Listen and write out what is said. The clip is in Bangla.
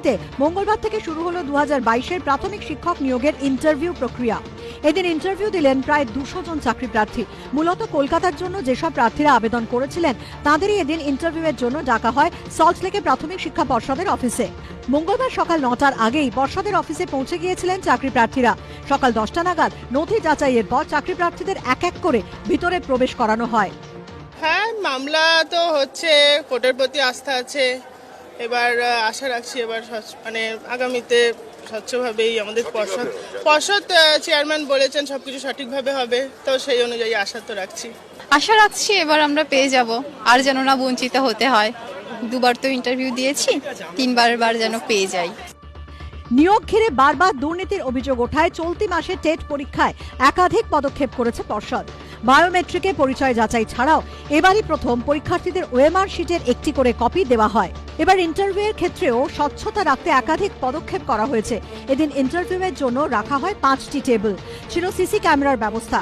দিল্লিতে মঙ্গলবার থেকে শুরু হলো 2022-এর প্রাথমিক শিক্ষক নিয়োগের ইন্টারভিউ প্রক্রিয়া। এদিন ইন্টারভিউ দিলেন প্রায় 200 জন চাকরি প্রার্থী। মূলত কলকাতার জন্য যেসব প্রার্থীরা আবেদন করেছিলেন তাদেরই এদিন ইন্টারভিউয়ের জন্য ডাকা হয় সল্টলেকে প্রাথমিক শিক্ষা পর্ষদের অফিসে। মঙ্গলবার সকাল 9টার আগেই পর্ষদের অফিসে পৌঁছে গিয়েছিলেন চাকরি প্রার্থীরা। সকাল 10টা নাগাদ নথি যাচাইয়ের পর চাকরি প্রার্থীদের এক এক করে ভিতরে প্রবেশ করানো হয়। হ্যাঁ, মামলা তো হচ্ছে, কোর্টের প্রতি আস্থা আছে। এবার আশা রাখছি এবার মানে আগামীতে স্বচ্ছভাবেই আমাদের পর্ষদ চেয়ারম্যান বলেছেন সবকিছু সঠিকভাবে হবে, তো সেই অনুযায়ী আশা তো রাখছি। আশা রাখছি এবার আমরা পেয়ে যাব, আর যেন না বঞ্চিত হতে হয়। দুবার তো ইন্টারভিউ দিয়েছি, তিনবার যেন পেয়ে যাই। নিয়োগ ঘিরে বারবার দুর্নীতির অভিযোগ ওঠায় চলতি মাসে টেট পরীক্ষায় একাধিক পদক্ষেপ করেছে পর্ষদ। বায়োমেট্রিকে পরিচয় যাচাই ছাড়াও এবারই প্রথম পরীক্ষার্থীদের ওএমআর শিটের একটি করে কপি দেওয়া হয়। এবার ইন্টারভিউয়ের ক্ষেত্রেও স্বচ্ছতা রাখতে একাধিক পদক্ষেপ করা হয়েছে। এদিন ইন্টারভিউয়ের জন্য রাখা হয় 5টি টেবিল, ছিল সিসি ক্যামেরার ব্যবস্থা।